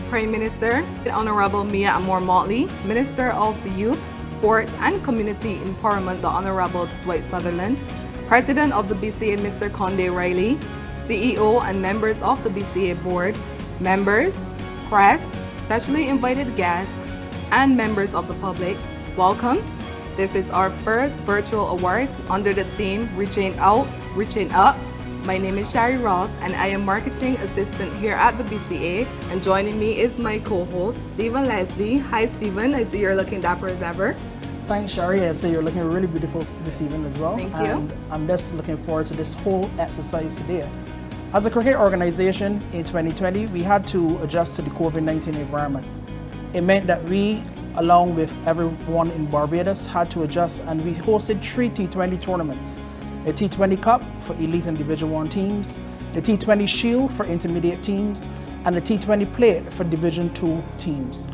Prime Minister, Honorable Mia Amor Motley, Minister of the Youth, Sports and Community Empowerment, the Honorable Dwight Sutherland, President of the BCA, Mr. Conde Riley, CEO and members of the BCA Board, members, press, specially invited guests, and members of the public, welcome. This is our first virtual awards under the theme Reaching Out, Reaching Up. My name is Shari Ross and I am Marketing Assistant here at the BCA, and joining me is my co-host, Stephen Leslie. Hi Stephen, I see you're looking dapper as ever. Thanks Shari, I see you're looking really beautiful this evening as well. Thank you. And I'm just looking forward to this whole exercise today. As a cricket organization in 2020, we had to adjust to the COVID-19 environment. It meant that we, along with everyone in Barbados, had to adjust, and we hosted 3 T20 tournaments. The T20 Cup for Elite and Division 1 teams, the T20 Shield for intermediate teams, and the T20 Plate for Division 2 teams.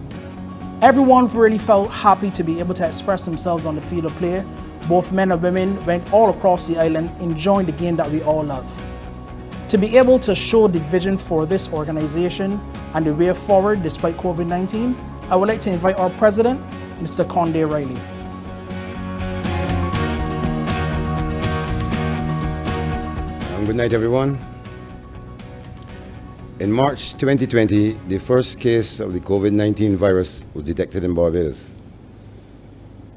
Everyone really felt happy to be able to express themselves on the field of play. Both men and women went all across the island enjoying the game that we all love. To be able to show the vision for this organization and the way forward despite COVID-19, I would like to invite our president, Mr. Conde Riley. Good night, everyone. In March 2020, the first case of the COVID-19 virus was detected in Barbados.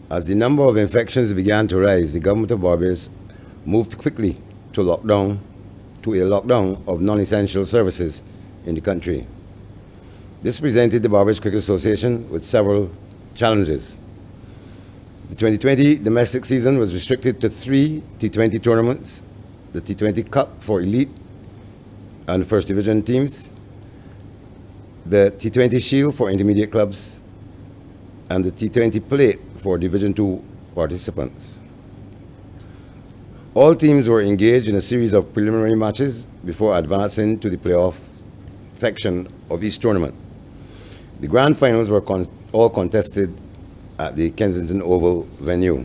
As the number of infections began to rise, the government of Barbados moved quickly to a lockdown of non-essential services in the country. This presented the Barbados Cricket Association with several challenges. The 2020 domestic season was restricted to 3 T20 tournaments: the T20 Cup for Elite and First Division teams, the T20 Shield for intermediate clubs, and the T20 Plate for Division 2 participants. All teams were engaged in a series of preliminary matches before advancing to the playoff section of each tournament. The grand finals were all contested at the Kensington Oval venue.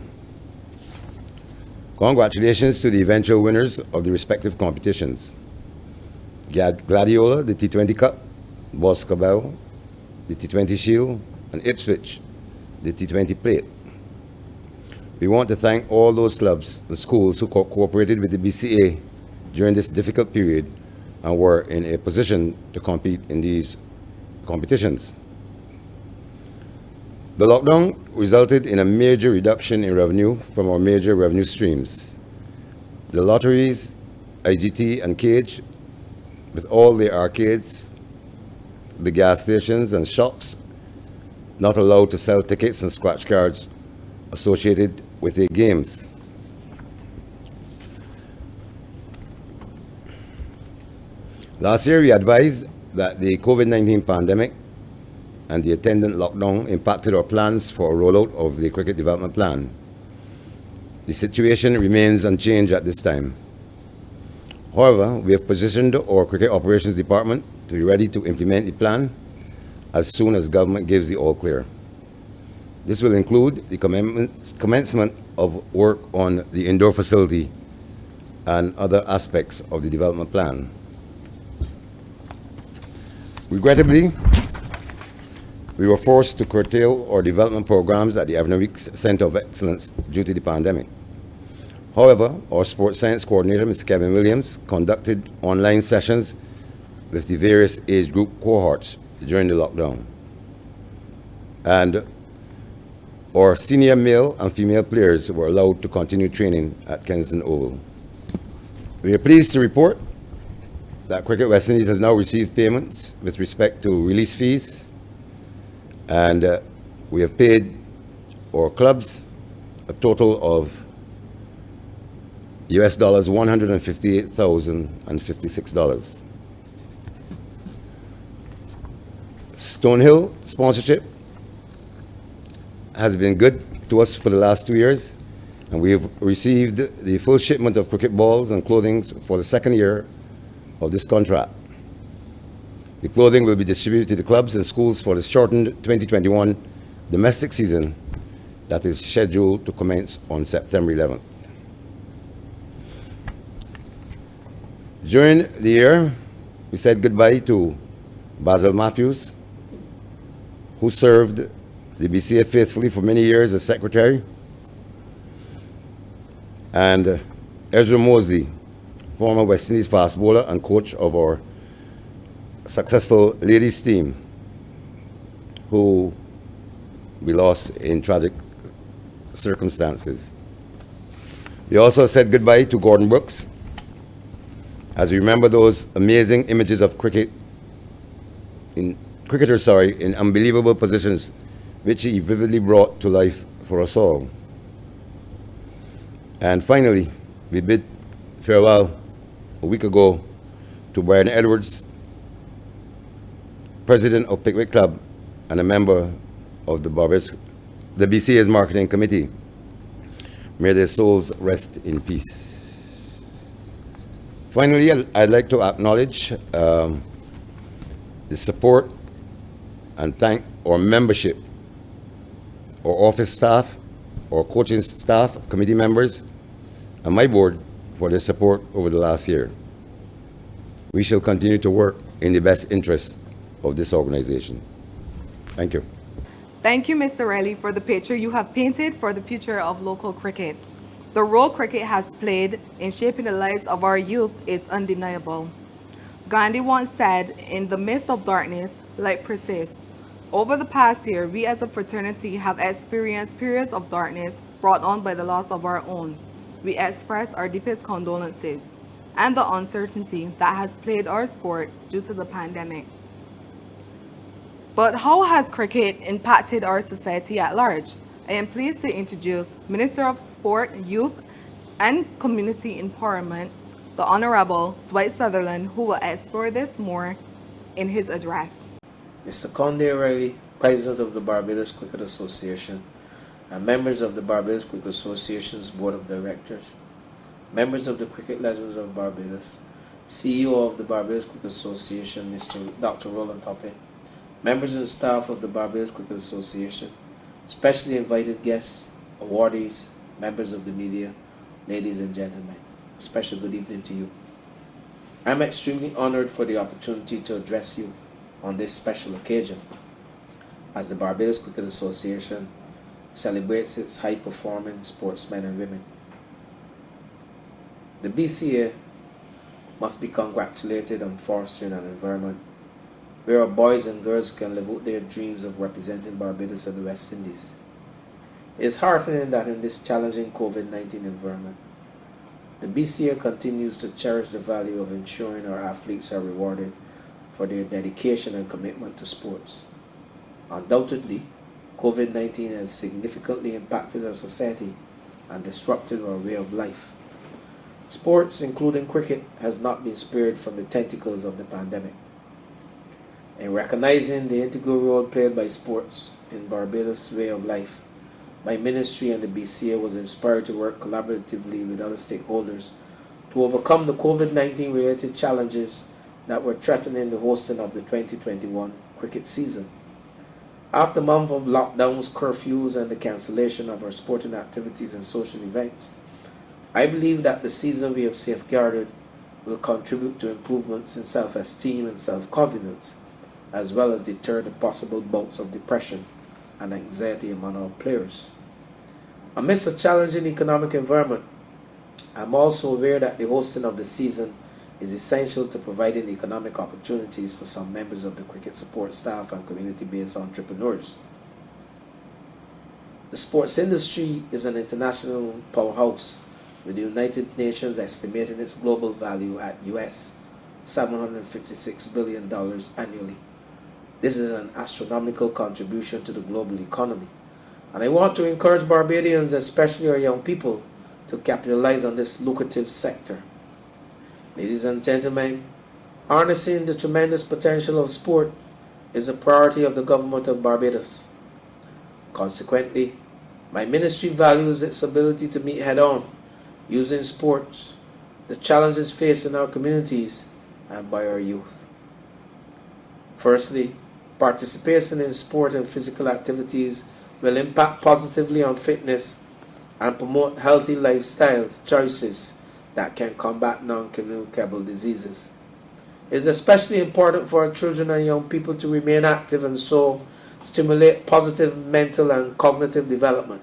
Congratulations to the eventual winners of the respective competitions: Gladiola, the T20 Cup; Boscobel, the T20 Shield; and Ipswich, the T20 Plate. We want to thank all those clubs and schools who cooperated with the BCA during this difficult period and were in a position to compete in these competitions. The lockdown resulted in a major reduction in revenue from our major revenue streams: the lotteries, IGT and Cage, with all the arcades, the gas stations and shops not allowed to sell tickets and scratch cards associated with their games. Last year we advised that the COVID-19 pandemic and the attendant lockdown impacted our plans for a rollout of the Cricket Development Plan. The situation remains unchanged at this time. However, we have positioned our Cricket Operations Department to be ready to implement the plan as soon as government gives the all clear. This will include the commencement of work on the indoor facility and other aspects of the development plan. Regrettably, we were forced to curtail our development programs at the Avonarque Center of Excellence due to the pandemic. However, our sports science coordinator, Mr. Kevin Williams, conducted online sessions with the various age group cohorts during the lockdown. And our senior male and female players were allowed to continue training at Kensington Oval. We are pleased to report that Cricket West Indies has now received payments with respect to release fees, and we have paid our clubs a total of US dollars $158,056. Stonehill sponsorship has been good to us for the last 2 years, and we have received the full shipment of cricket balls and clothing for the second year of this contract. The clothing will be distributed to the clubs and schools for the shortened 2021 domestic season that is scheduled to commence on September 11th. During the year, we said goodbye to Basil Matthews, who served the BCA faithfully for many years as secretary, and Ezra Mosley, former West Indies fast bowler and coach of our successful ladies team, who we lost in tragic circumstances. We also said goodbye to Gordon Brooks, as we remember those amazing images of cricketers in unbelievable positions, which he vividly brought to life for us all. And finally, we bid farewell a week ago to Brian Edwards, president of Pickwick Club and a member of the BCA's marketing committee. May their souls rest in peace. Finally, I'd like to acknowledge the support and thank our membership, our office staff, our coaching staff, committee members, and my board for their support over the last year. We shall continue to work in the best interest of this organization. Thank you. Thank you, Mr. Riley, for the picture you have painted for the future of local cricket. The role cricket has played in shaping the lives of our youth is undeniable. Gandhi once said, "In the midst of darkness, light persists." Over the past year, we as a fraternity have experienced periods of darkness brought on by the loss of our own. We express our deepest condolences and the uncertainty that has plagued our sport due to the pandemic. But how has cricket impacted our society at large? I am pleased to introduce Minister of Sport, Youth and Community Empowerment, the Honorable Dwight Sutherland, who will explore this more in his address. Mr. Conde Riley, President of the Barbados Cricket Association, and members of the Barbados Cricket Association's Board of Directors, members of the Cricket Legends of Barbados, CEO of the Barbados Cricket Association, Mr. Dr. Roland Toppe, members and staff of the Barbados Cricket Association, specially invited guests, awardees, members of the media, ladies and gentlemen, special good evening to you. I'm extremely honored for the opportunity to address you on this special occasion as the Barbados Cricket Association celebrates its high-performing sportsmen and women. The BCA must be congratulated on fostering an environment where our boys and girls can live out their dreams of representing Barbados and the West Indies. It is heartening that in this challenging COVID-19 environment, the BCA continues to cherish the value of ensuring our athletes are rewarded for their dedication and commitment to sports. Undoubtedly, COVID-19 has significantly impacted our society and disrupted our way of life. Sports, including cricket, has not been spared from the tentacles of the pandemic. In recognizing the integral role played by sports in Barbados' way of life, my ministry and the BCA was inspired to work collaboratively with other stakeholders to overcome the COVID-19 related challenges that were threatening the hosting of the 2021 cricket season. After a month of lockdowns, curfews, and the cancellation of our sporting activities and social events, I believe that the season we have safeguarded will contribute to improvements in self-esteem and self-confidence, as well as deter the possible bouts of depression and anxiety among our players. Amidst a challenging economic environment, I'm also aware that the hosting of the season is essential to providing economic opportunities for some members of the cricket support staff and community-based entrepreneurs. The sports industry is an international powerhouse, with the United Nations estimating its global value at US $756 billion annually. This is an astronomical contribution to the global economy, and I want to encourage Barbadians, especially our young people, to capitalize on this lucrative sector. Ladies and gentlemen, harnessing the tremendous potential of sport is a priority of the government of Barbados. Consequently, my ministry values its ability to meet head-on, using sports, the challenges faced in our communities and by our youth. Firstly, participation in sport and physical activities will impact positively on fitness and promote healthy lifestyles choices that can combat non-communicable diseases. It is especially important for our children and young people to remain active and so stimulate positive mental and cognitive development.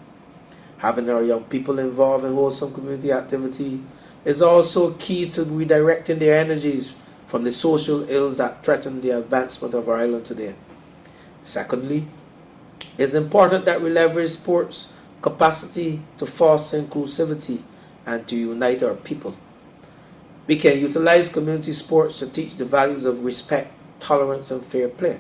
Having our young people involved in wholesome community activity is also key to redirecting their energies from the social ills that threaten the advancement of our island today. Secondly, it is important that we leverage sports' capacity to foster inclusivity and to unite our people. We can utilize community sports to teach the values of respect, tolerance, and fair play,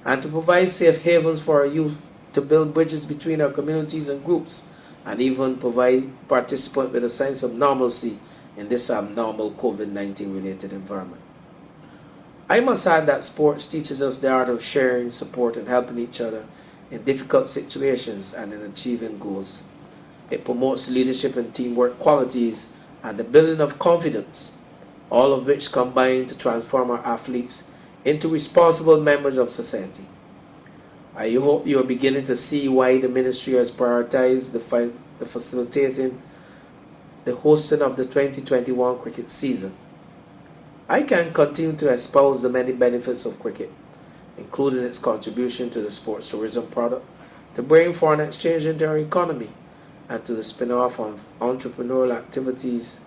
and to provide safe havens for our youth, to build bridges between our communities and groups, and even provide participants with a sense of normalcy in this abnormal COVID-19 related environment. I must add that sports teaches us the art of sharing, support, and helping each other in difficult situations and in achieving goals. It promotes leadership and teamwork qualities and the building of confidence, all of which combine to transform our athletes into responsible members of society. I hope you are beginning to see why the ministry has prioritized the facilitating the hosting of the 2021 cricket season. I can continue to espouse the many benefits of cricket, including its contribution to the sports tourism product, to bring foreign exchange into our economy, and to the spin-off of entrepreneurial activities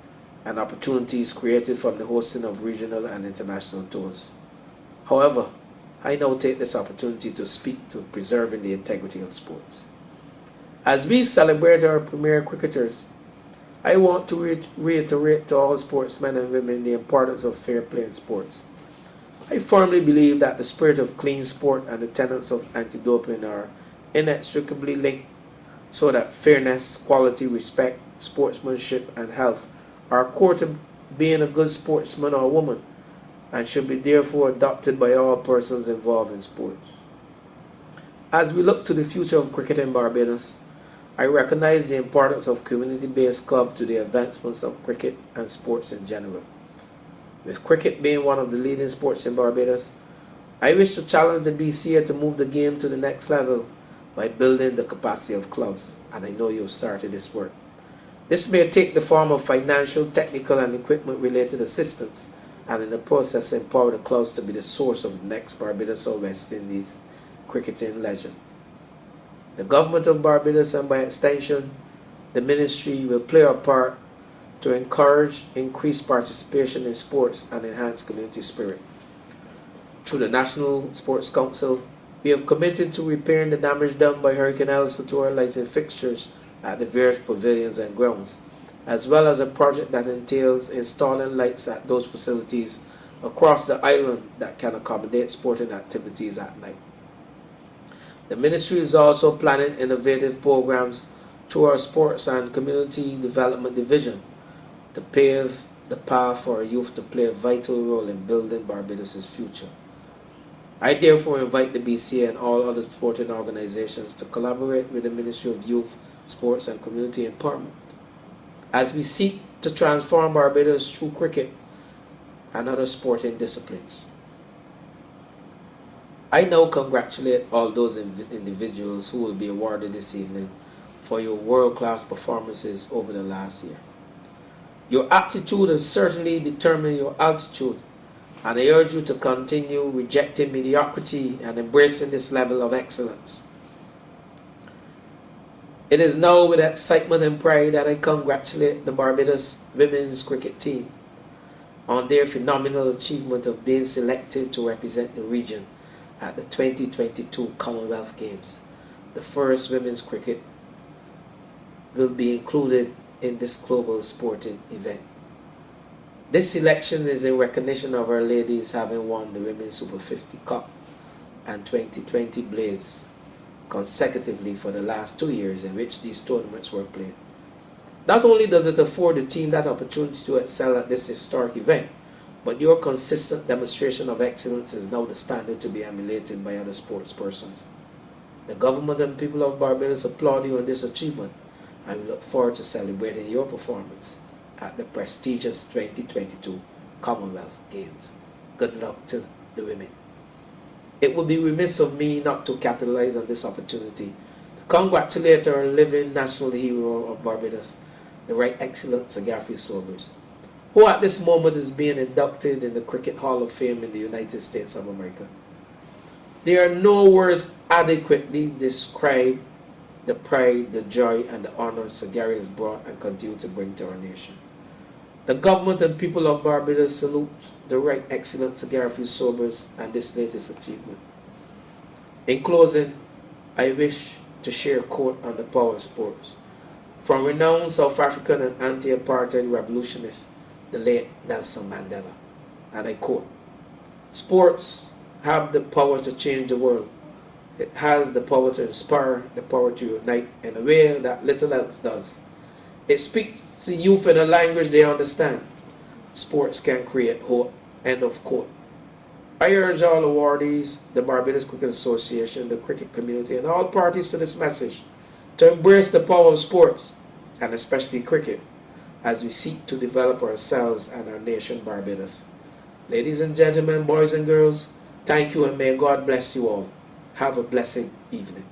and opportunities created from the hosting of regional and international tours. However, I now take this opportunity to speak to preserving the integrity of sports. As we celebrate our premier cricketers, I want to reiterate to all sportsmen and women the importance of fair play in sports. I firmly believe that the spirit of clean sport and the tenets of anti-doping are inextricably linked, so that fairness, quality, respect, sportsmanship, and health are core to being a good sportsman or woman, and should be therefore adopted by all persons involved in sports. As we look to the future of cricket in Barbados, I recognize the importance of community-based clubs to the advancements of cricket and sports in general. With cricket being one of the leading sports in Barbados, I wish to challenge the BCA to move the game to the next level by building the capacity of clubs, and I know you've started this work. This may take the form of financial, technical, and equipment-related assistance, and in the process empower the clubs to be the source of the next Barbados or West Indies cricketing legend. The government of Barbados, and by extension, the ministry, will play a part to encourage increased participation in sports and enhance community spirit. Through the National Sports Council, we have committed to repairing the damage done by Hurricane Elsa to our lighting fixtures at the various pavilions and grounds, as well as a project that entails installing lights at those facilities across the island that can accommodate sporting activities at night. The ministry is also planning innovative programs through our Sports and Community Development Division to pave the path for our youth to play a vital role in building Barbados' future. I therefore invite the BCA and all other sporting organizations to collaborate with the Ministry of Youth, Sports and Community Empowerment as we seek to transform Barbados through cricket and other sporting disciplines. I now congratulate all those individuals who will be awarded this evening for your world-class performances over the last year. Your aptitude has certainly determined your altitude, and I urge you to continue rejecting mediocrity and embracing this level of excellence. It is now with excitement and pride that I congratulate the Barbados women's cricket team on their phenomenal achievement of being selected to represent the region at the 2022 Commonwealth Games. The first women's cricket will be included in this global sporting event. This selection is in recognition of our ladies having won the Women's Super 50 Cup and 2020 Blaze consecutively for the last 2 years in which these tournaments were played. Not only does it afford the team that opportunity to excel at this historic event, but your consistent demonstration of excellence is now the standard to be emulated by other sports persons. The government and people of Barbados applaud you on this achievement, and we look forward to celebrating your performance at the prestigious 2022 Commonwealth Games. Good luck to the women. It would be remiss of me not to capitalize on this opportunity to congratulate our living national hero of Barbados, the Right Excellent Sir Garfield Sobers, who at this moment is being inducted in the Cricket Hall of Fame in the United States of America. There are no words adequately describe the pride, the joy, and the honor Sir Gary has brought and continue to bring to our nation. The government and people of Barbados salute the Right Excellent Sir Garfield Sobers and this latest achievement. In closing, I wish to share a quote on the power of sports from renowned South African and anti-apartheid revolutionist, the late Nelson Mandela. And I quote, "Sports have the power to change the world. It has the power to inspire, the power to unite in a way that little else does. It speaks to youth in a language they understand. Sports can create hope." End of quote. I urge all awardees, the Barbados Cricket Association, the cricket community, and all parties to this message to embrace the power of sports, and especially cricket, as we seek to develop ourselves and our nation, Barbados. Ladies and gentlemen, boys and girls, thank you and may God bless you all. Have a blessed evening.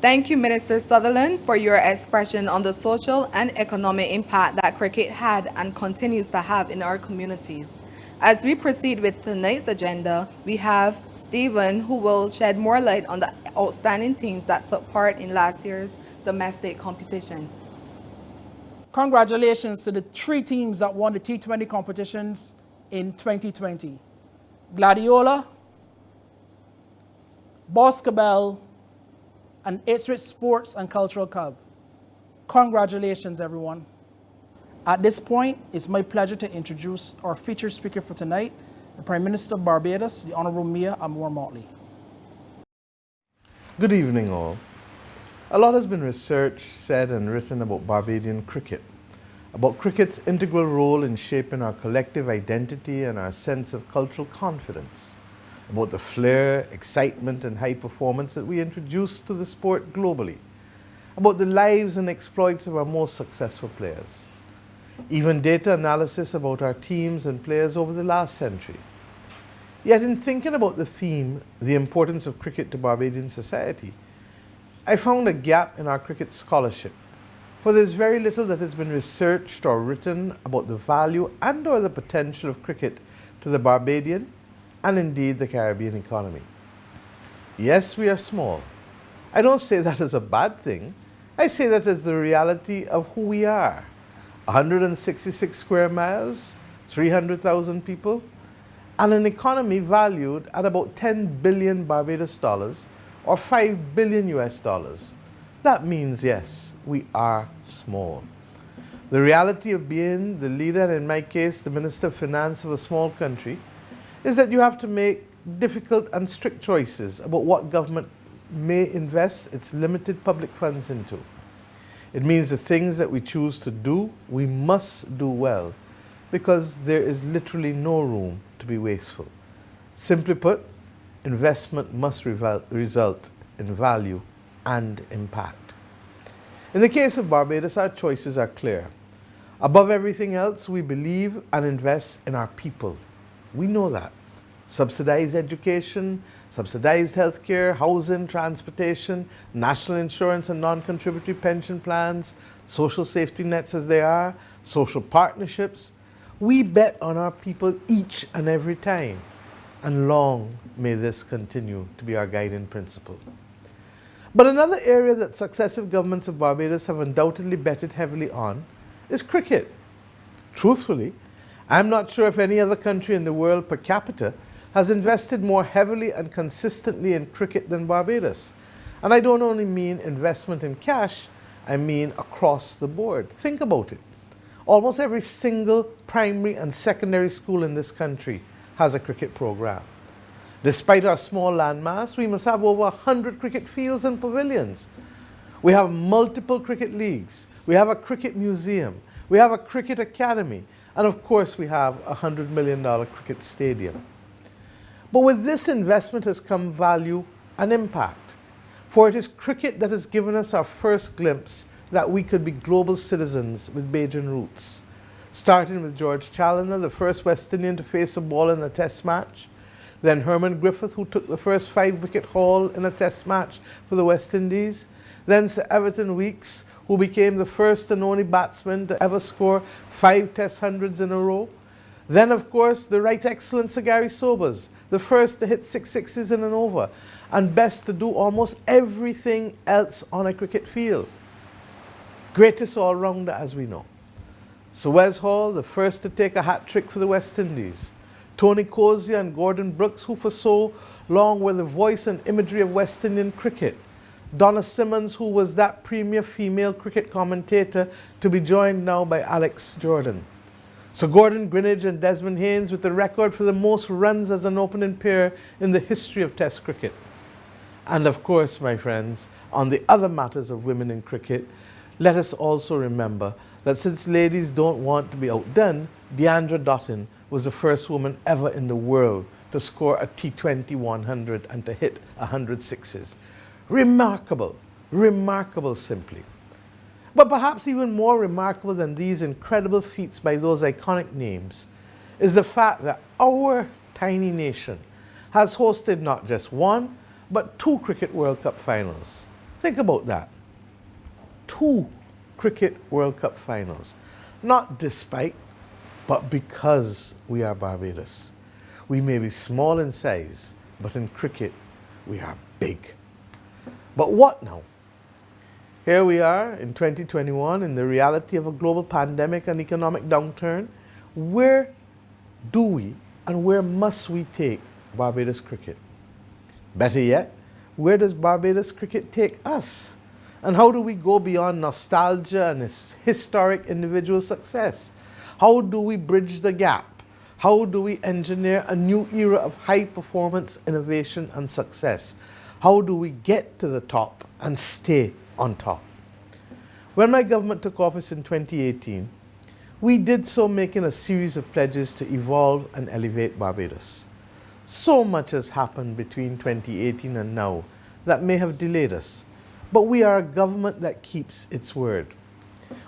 Thank you, Minister Sutherland, for your expression on the social and economic impact that cricket had and continues to have in our communities. As we proceed with tonight's agenda, we have Stephen, who will shed more light on the outstanding teams that took part in last year's domestic competition. Congratulations to the 3 teams that won the T20 competitions in 2020. Gladiola, Boscobel, and Ipswich Sports and Cultural Club. Congratulations, everyone. At this point, it's my pleasure to introduce our featured speaker for tonight, the Prime Minister of Barbados, the Honorable Mia Amor-Motley. Good evening, all. A lot has been researched, said, and written about Barbadian cricket, about cricket's integral role in shaping our collective identity and our sense of cultural confidence, about the flair, excitement, and high performance that we introduced to the sport globally, about the lives and exploits of our most successful players, even data analysis about our teams and players over the last century. Yet in thinking about the theme, the importance of cricket to Barbadian society, I found a gap in our cricket scholarship, for there's very little that has been researched or written about the value and or the potential of cricket to the Barbadian and indeed the Caribbean economy. Yes, we are small. I don't say that as a bad thing. I say that as the reality of who we are. 166 square miles, 300,000 people, and an economy valued at about 10 billion Barbados dollars or 5 billion US dollars. That means, yes, we are small. The reality of being the leader, and in my case, the Minister of Finance of a small country, is that you have to make difficult and strict choices about what government may invest its limited public funds into. It means the things that we choose to do, we must do well, because there is literally no room to be wasteful. Simply put, investment must result in value and impact. In the case of Barbados, our choices are clear. Above everything else, we believe and invest in our people. We know that. Subsidized education, subsidized healthcare, housing, transportation, national insurance and non-contributory pension plans, social safety nets as they are, social partnerships. We bet on our people each and every time, and long may this continue to be our guiding principle. But another area that successive governments of Barbados have undoubtedly betted heavily on is cricket. Truthfully, I'm not sure if any other country in the world per capita has invested more heavily and consistently in cricket than Barbados. And I don't only mean investment in cash, I mean across the board. Think about it. Almost every single primary and secondary school in this country has a cricket program. Despite our small landmass, we must have over 100 cricket fields and pavilions. We have multiple cricket leagues. We have a cricket museum. We have a cricket academy. And of course, we have a $100 million cricket stadium. But with this investment has come value and impact. For it is cricket that has given us our first glimpse that we could be global citizens with Bajan roots. Starting with George Challoner, the first West Indian to face a ball in a test match. Then Herman Griffith, who took the first 5-wicket haul in a test match for the West Indies. Then Sir Everton Weekes, who became the first and only batsman to ever score 5 test hundreds in a row. Then, of course, the right excellent Sir Gary Sobers, the first to hit 6 sixes in an over, and best to do almost everything else on a cricket field. Greatest all-rounder, as we know. Sir Wes Hall, the first to take a hat-trick for the West Indies. Tony Cozier and Gordon Brooks, who for so long were the voice and imagery of West Indian cricket. Donna Simmons, who was that premier female cricket commentator, to be joined now by Alex Jordan. Sir Gordon Greenidge and Desmond Haynes with the record for the most runs as an opening pair in the history of Test cricket. And of course, my friends, on the other matters of women in cricket, let us also remember that since ladies don't want to be outdone, Deandra Dottin was the first woman ever in the world to score a T20 100 and to hit 100 sixes. Remarkable, remarkable simply. But perhaps even more remarkable than these incredible feats by those iconic names is the fact that our tiny nation has hosted not just one, but 2 Cricket World Cup finals. Think about that. 2 Cricket World Cup finals. Not despite, but because we are Barbados. We may be small in size, but in cricket, we are big. But what now? Here we are in 2021 in the reality of a global pandemic and economic downturn. Where do we and where must we take Barbados cricket? Better yet, where does Barbados cricket take us? And how do we go beyond nostalgia and historic individual success? How do we bridge the gap? How do we engineer a new era of high performance, innovation and success? How do we get to the top and stay on top? When my government took office in 2018, we did so making a series of pledges to evolve and elevate Barbados. So much has happened between 2018 and now that may have delayed us, but we are a government that keeps its word.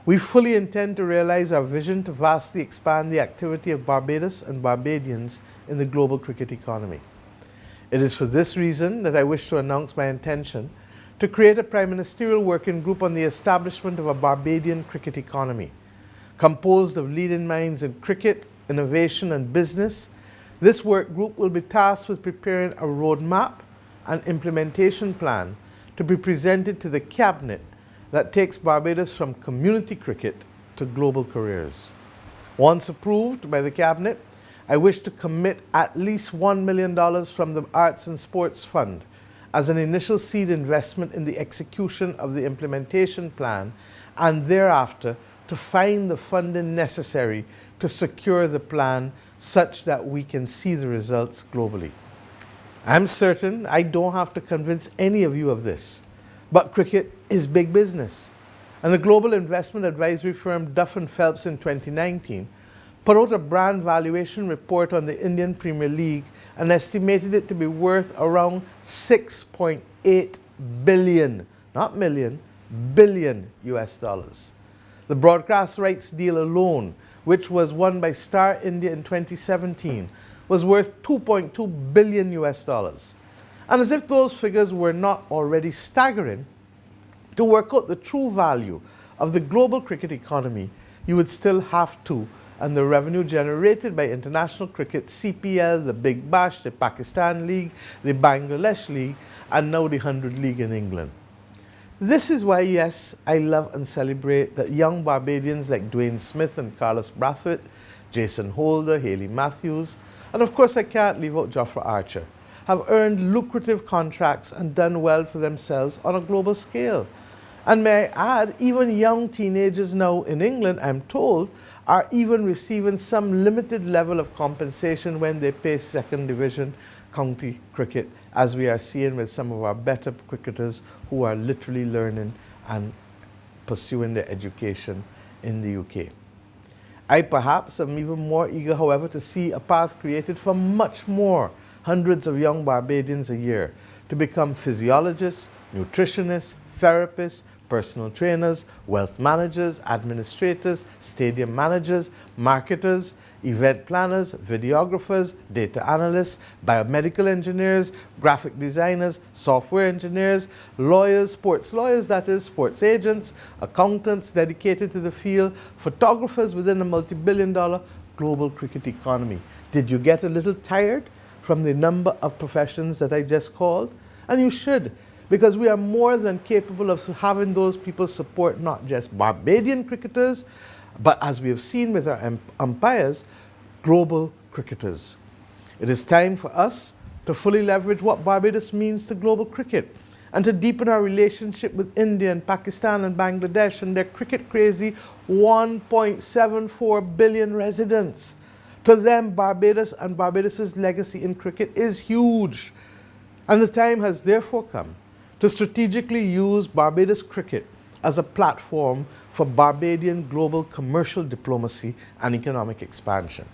We fully intend to realize our vision to vastly expand the activity of Barbados and Barbadians in the global cricket economy. It is for this reason that I wish to announce my intention to create a Prime Ministerial Working Group on the establishment of a Barbadian cricket economy. Composed of leading minds in cricket, innovation and business, this work group will be tasked with preparing a roadmap and implementation plan to be presented to the Cabinet that takes Barbados from community cricket to global careers. Once approved by the Cabinet, I wish to commit at least $1 million from the Arts and Sports Fund as an initial seed investment in the execution of the implementation plan, and thereafter to find the funding necessary to secure the plan such that we can see the results globally. I'm certain I don't have to convince any of you of this, but cricket is big business. And the global investment advisory firm Duff & Phelps in 2019 put out a brand valuation report on the Indian Premier League and estimated it to be worth around 6.8 billion, not million, billion US dollars. The broadcast rights deal alone, which was won by Star India in 2017, was worth 2.2 billion US dollars. And as if those figures were not already staggering, to work out the true value of the global cricket economy, you would still have to, and the revenue generated by international cricket, CPL, the Big Bash, the Pakistan League, the Bangladesh League, and now the 100 League in England. This is why, yes, I love and celebrate that young Barbadians like Dwayne Smith and Carlos Brathwaite, Jason Holder, Haley Matthews, and of course I can't leave out Jofra Archer, have earned lucrative contracts and done well for themselves on a global scale. And may I add, even young teenagers now in England, I'm told, are even receiving some limited level of compensation when they play second division county cricket, as we are seeing with some of our better cricketers who are literally learning and pursuing their education in the UK. I perhaps am even more eager, however, to see a path created for much more hundreds of young Barbadians a year to become physiologists, nutritionists, therapists, personal trainers, wealth managers, administrators, stadium managers, marketers, event planners, videographers, data analysts, biomedical engineers, graphic designers, software engineers, lawyers, sports lawyers, that is, sports agents, accountants dedicated to the field, photographers within a multi-billion-dollar global cricket economy. Did you get a little tired from the number of professions that I just called? And you should, because we are more than capable of having those people support not just Barbadian cricketers, but as we have seen with our umpires, global cricketers. It is time for us to fully leverage what Barbados means to global cricket and to deepen our relationship with India and Pakistan and Bangladesh and their cricket-crazy 1.74 billion residents. To them, Barbados and Barbados' legacy in cricket is huge. And the time has therefore come to strategically use Barbados cricket as a platform for Barbadian global commercial diplomacy and economic expansion.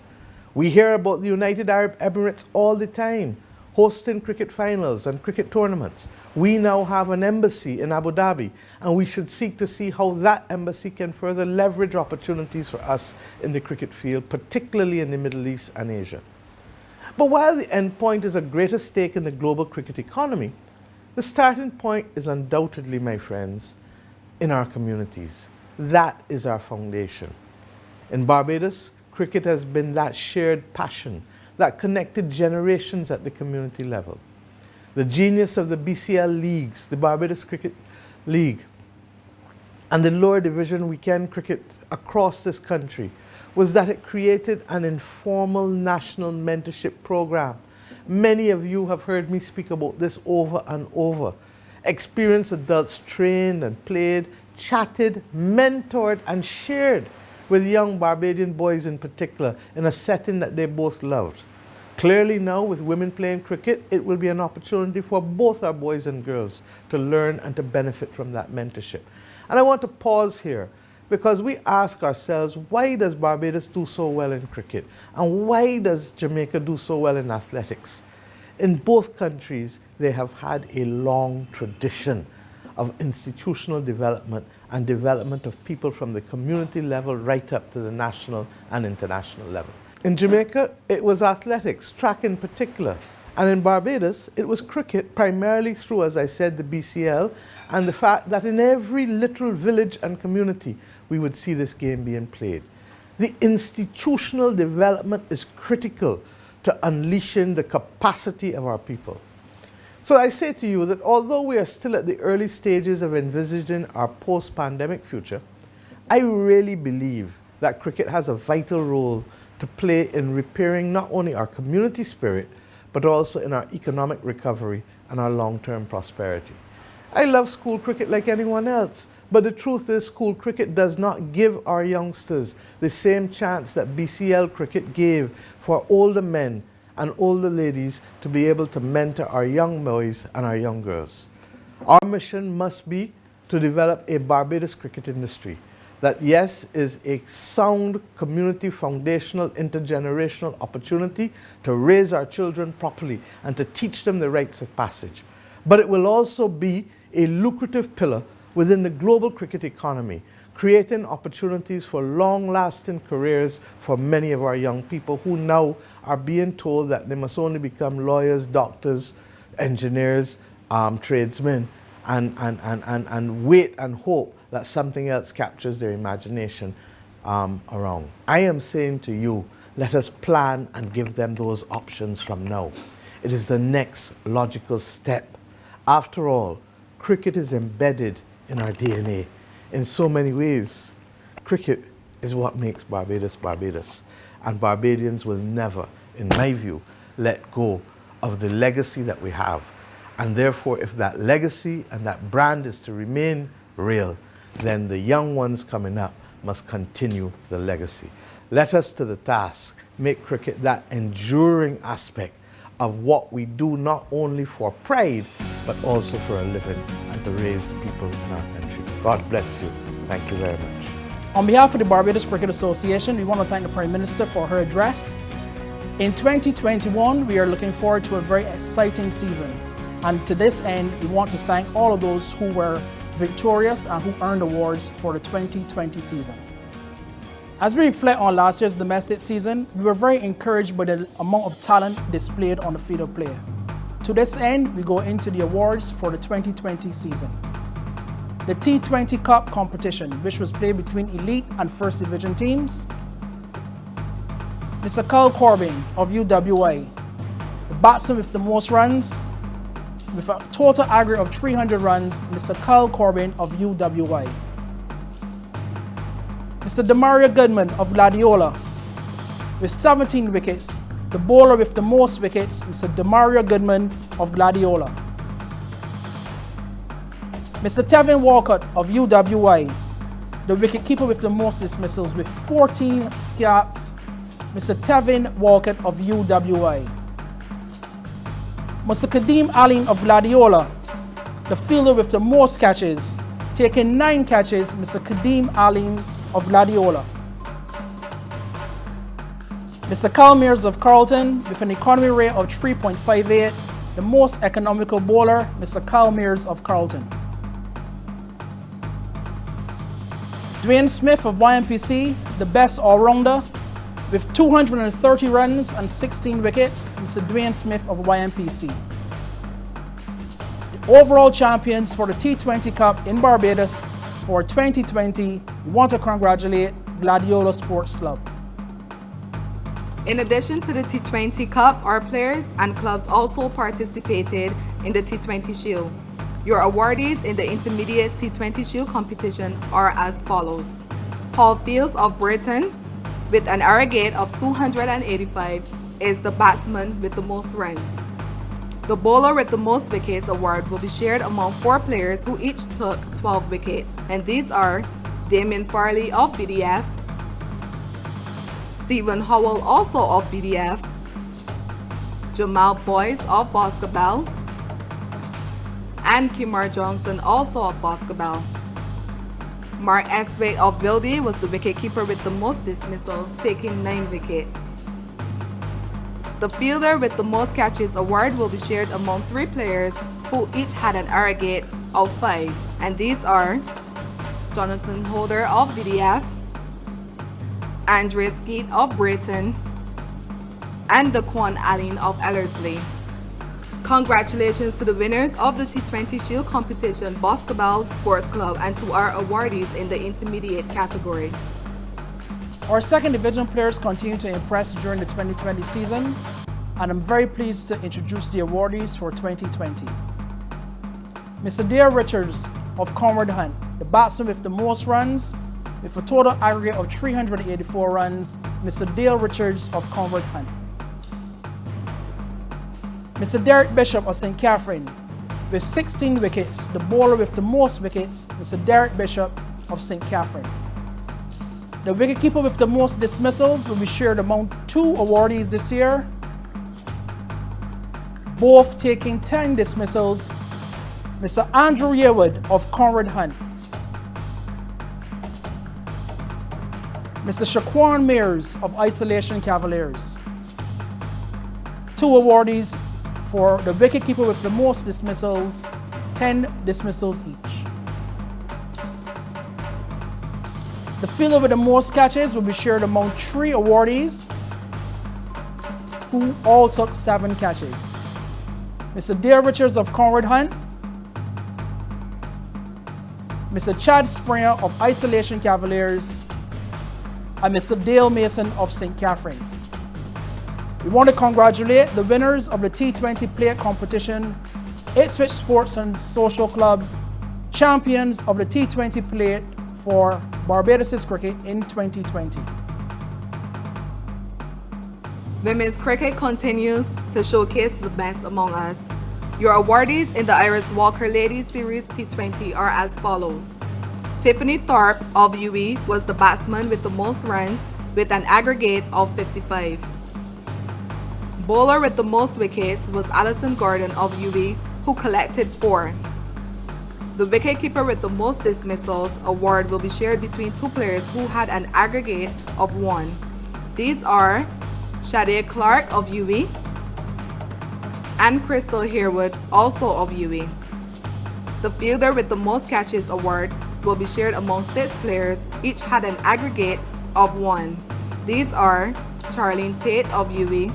We hear about the United Arab Emirates all the time, hosting cricket finals and cricket tournaments. We now have an embassy in Abu Dhabi, and we should seek to see how that embassy can further leverage opportunities for us in the cricket field, particularly in the Middle East and Asia. But while the end point is a greater stake in the global cricket economy, the starting point is undoubtedly, my friends, in our communities. That is our foundation. In Barbados, cricket has been that shared passion that connected generations at the community level. The genius of the BCL leagues, the Barbados Cricket League, and the lower division weekend cricket across this country was that it created an informal national mentorship program. Many of you have heard me speak about this over and over. Experienced adults trained and played, chatted, mentored, and shared with young Barbadian boys in particular in a setting that they both loved. Clearly now, with women playing cricket, it will be an opportunity for both our boys and girls to learn and to benefit from that mentorship. And I want to pause here because we ask ourselves, why does Barbados do so well in cricket? And why does Jamaica do so well in athletics? In both countries, they have had a long tradition of institutional development and development of people from the community level right up to the national and international level. In Jamaica, it was athletics, track in particular. And in Barbados, it was cricket, primarily through, as I said, the BCL, and the fact that in every little village and community, we would see this game being played. The institutional development is critical to unleashing the capacity of our people. So I say to you that although we are still at the early stages of envisaging our post-pandemic future, I really believe that cricket has a vital role to play in repairing not only our community spirit, but also in our economic recovery and our long-term prosperity. I love school cricket like anyone else, but the truth is school cricket does not give our youngsters the same chance that BCL cricket gave for older men and older ladies to be able to mentor our young boys and our young girls. Our mission must be to develop a Barbados cricket industry that, yes, is a sound community foundational intergenerational opportunity to raise our children properly and to teach them the rites of passage. But it will also be a lucrative pillar within the global cricket economy, creating opportunities for long-lasting careers for many of our young people who now are being told that they must only become lawyers, doctors, engineers, tradesmen, and wait and hope that something else captures their imagination around. I am saying to you, let us plan and give them those options from now. It is the next logical step. After all, cricket is embedded in our DNA in so many ways. Cricket is what makes Barbados Barbados, and Barbadians will never, in my view, let go of the legacy that we have. And therefore, if that legacy and that brand is to remain real, then the young ones coming up must continue the legacy. Let us to the task, make cricket that enduring aspect of what we do not only for pride, but also for a living and to raise the people in our country. God bless you. Thank you very much. On behalf of the Barbados Cricket Association, we want to thank the Prime Minister for her address. In 2021, we are looking forward to a very exciting season. And to this end, we want to thank all of those who were victorious and who earned awards for the 2020 season. As we reflect on last year's domestic season, we were very encouraged by the amount of talent displayed on the field of play. To this end, we go into the awards for the 2020 season. The T20 Cup competition, which was played between elite and first division teams. Mr. Carl Corbin of UWI, the batsman with the most runs, with a total aggregate of 300 runs, Mr. Carl Corbin of UWI. Mr. Demario Goodman of Gladiola, with 17 wickets, the bowler with the most wickets, Mr. Demario Goodman of Gladiola. Mr. Tevin Walcott of UWI, the wicketkeeper with the most dismissals with 14 scalps, Mr. Tevin Walcott of UWI. Mr. Kadeem Alim of Gladiola, the fielder with the most catches, taking 9 catches, Mr. Kadeem Alim of Gladiola. Mr. Carl Mears of Carlton, with an economy rate of 3.58, the most economical bowler, Mr. Carl Mears of Carlton. Dwayne Smith of YMPC, the best all-rounder, with 230 runs and 16 wickets, Mr. Dwayne Smith of YMPC. The overall champions for the T20 Cup in Barbados for 2020, we want to congratulate Gladiola Sports Club. In addition to the T20 Cup, our players and clubs also participated in the T20 Shield. Your awardees in the Intermediate T20 Shield competition are as follows. Paul Fields of Britain, with an aggregate of 285, is the batsman with the most runs. The bowler with the most wickets award will be shared among 4 players who each took 12 wickets, and these are Damien Farley of BDF, Stephen Howell also of BDF, Jamal Boyce of Basketball, and Kimar Johnson also of Basketball. Mark Esway of Wildy was the wicketkeeper with the most dismissal, taking 9 wickets. The fielder with the most catches award will be shared among 3 players who each had an aggregate of 5, and these are Jonathan Holder of BDF, Andre Skeet of Brayton, and Daquan Allen of Ellerslie. Congratulations to the winners of the T20 Shield competition, Basketball Sports Club, and to our awardees in the intermediate category. Our second division players continue to impress during the 2020 season, and I'm very pleased to introduce the awardees for 2020. Mr. Dale Richards of Conrad Hunt, the batsman with the most runs, with a total aggregate of 384 runs, Mr. Dale Richards of Conrad Hunt. Mr. Derek Bishop of St. Catherine, with 16 wickets, the bowler with the most wickets, Mr. Derek Bishop of St. Catherine. The wicketkeeper with the most dismissals will be shared among 2 awardees this year, both taking 10 dismissals, Mr. Andrew Yearwood of Conrad Hunt, Mr. Shaquan Mears of Isolation Cavaliers. 2 awardees for the wicketkeeper with the most dismissals, 10 dismissals each. The fielder with the most catches will be shared among 3 awardees who all took 7 catches. Mr. Dale Richards of Conrad Hunt, Mr. Chad Springer of Isolation Cavaliers, and Mr. Dale Mason of St. Catherine. We want to congratulate the winners of the T20 plate competition, Ipswich Sports and Social Club, champions of the T20 plate for Barbados Cricket in 2020. Women's cricket continues to showcase the best among us. Your awardees in the Iris Walker Ladies Series T20 are as follows. Tiffany Thorpe of UE was the batsman with the most runs with an aggregate of 55. Bowler with the most wickets was Alison Gordon of UE, who collected 4. The wicketkeeper with the most dismissals award will be shared between 2 players who had an aggregate of 1. These are Shade Clark of UE and Crystal Harewood, also of UE. The fielder with the most catches award will be shared among 6 players, each had an aggregate of 1. These are Charlene Tate of UE,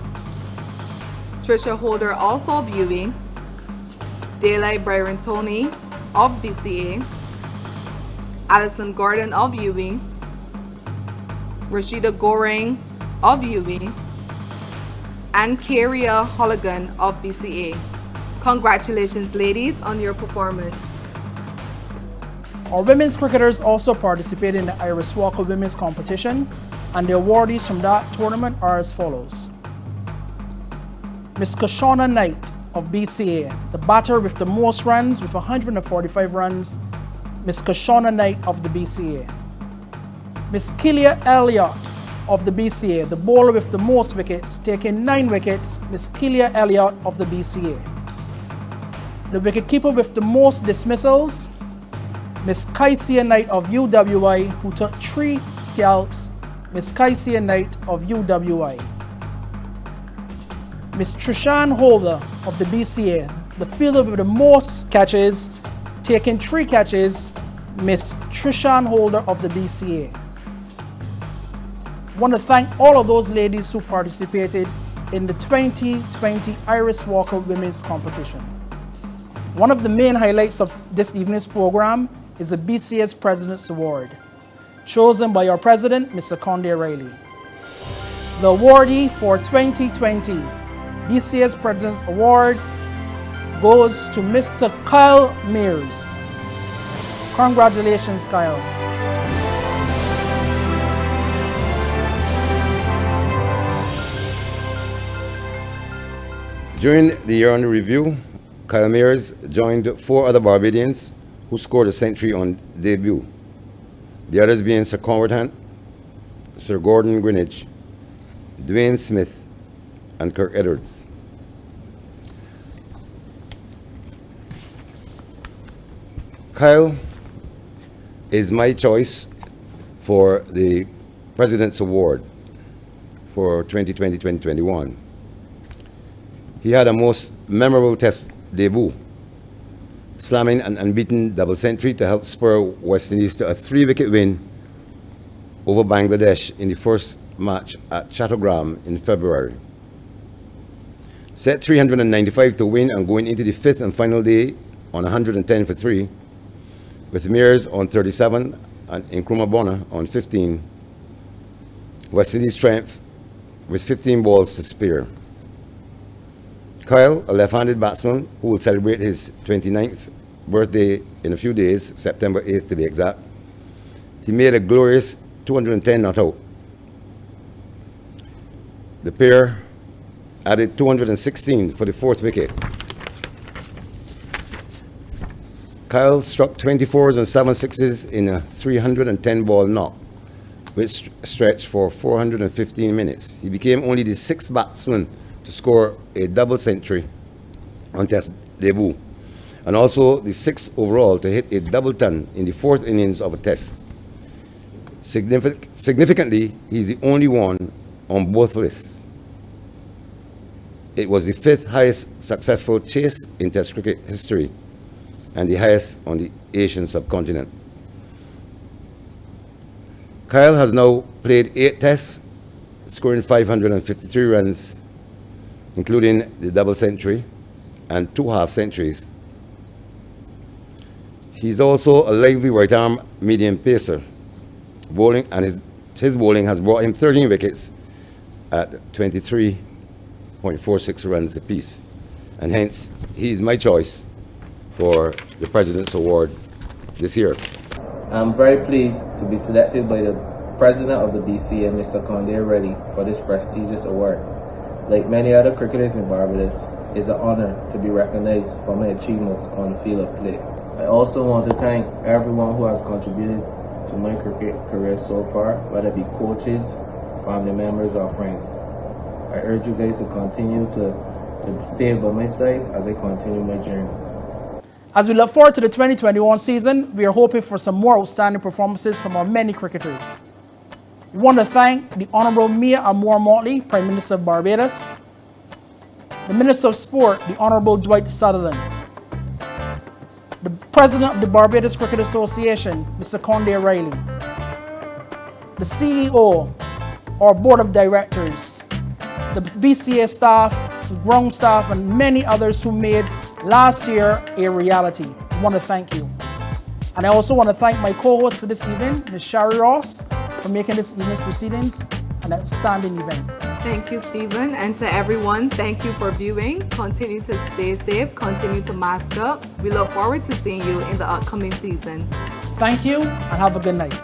Trisha Holder, also of UE, Daylight Byron Tony of BCA, Alison Gordon of UE, Rashida Goreng of UE, and Karia Holligan of BCA. Congratulations, ladies, on your performance. Our women's cricketers also participated in the Iris Walker Women's Competition, and the awardees from that tournament are as follows. Ms. Kashona Knight of BCA, the batter with the most runs with 145 runs, Ms. Kashona Knight of the BCA. Ms. Killia Elliott of the BCA, the bowler with the most wickets, taking 9 wickets, Ms. Killia Elliott of the BCA. The wicketkeeper with the most dismissals, Ms. Kaisia Knight of UWI, who took 3 scalps, Ms. Kaisia Knight of UWI. Ms. Trishan Holder of the BCA, the fielder with the most catches, taking 3 catches, Ms. Trishan Holder of the BCA. I want to thank all of those ladies who participated in the 2020 Iris Walker Women's Competition. One of the main highlights of this evening's program is the BCA's President's Award, chosen by our President, Mr. Conde Riley. The awardee for 2020 BCA's President's Award goes to Mr. Kyle Mears. Congratulations, Kyle. During the year under review, Kyle Mears joined 4 other Barbadians who scored a century on debut. The others being Sir Conrad Hunt, Sir Gordon Greenwich, Dwayne Smith, and Kirk Edwards. Kyle is my choice for the President's Award for 2020-2021. He had a most memorable Test debut, slamming an unbeaten double century to help spur West Indies to a 3-wicket win over Bangladesh in the first match at Chattogram in February. Set 395 to win and going into the 5th and final day on 110 for 3, with Mears on 37 and Nkrumah Bonner on 15. West Indies triumph with 15 balls to spare. Kyle, a left-handed batsman who will celebrate his 29th birthday in a few days, September 8th to be exact, he made a glorious 210 not out. The pair added 216 for the 4th wicket. Kyle struck 24s and 7 sixes in a 310-ball knock, which stretched for 415 minutes. He became only the 6th batsman to score a double century on Test debut, and also the 6th overall to hit a double ton in the 4th innings of a Test. Significantly, he's the only one on both lists. It was the 5th highest successful chase in Test cricket history and the highest on the Asian subcontinent. Kyle has now played 8 tests, scoring 553 runs, including the double century and 2 half centuries. He's also a lively right-arm medium pacer. Bowling, and his bowling has brought him 13 wickets at 23.46 runs apiece. And hence, he is my choice for the President's Award this year. I'm very pleased to be selected by the President of the BCA, Mr. Conde Reddy, for this prestigious award. Like many other cricketers in Barbados, it's an honor to be recognized for my achievements on the field of play. I also want to thank everyone who has contributed to my cricket career so far, whether it be coaches, family members, or friends. I urge you guys to continue to stay by my side as I continue my journey. As we look forward to the 2021 season, we are hoping for some more outstanding performances from our many cricketers. We want to thank the Honorable Mia Amor Motley, Prime Minister of Barbados, the Minister of Sport, the Honorable Dwight Sutherland, the President of the Barbados Cricket Association, Mr. Conde Riley, the CEO, our Board of Directors, the BCA staff, the ground staff, and many others who made last year a reality. I want to thank you. And I also want to thank my co-host for this evening, Ms. Shari Ross, for making this evening's proceedings an outstanding event. Thank you, Stephen. And to everyone, thank you for viewing. Continue to stay safe, continue to mask up. We look forward to seeing you in the upcoming season. Thank you, and have a good night.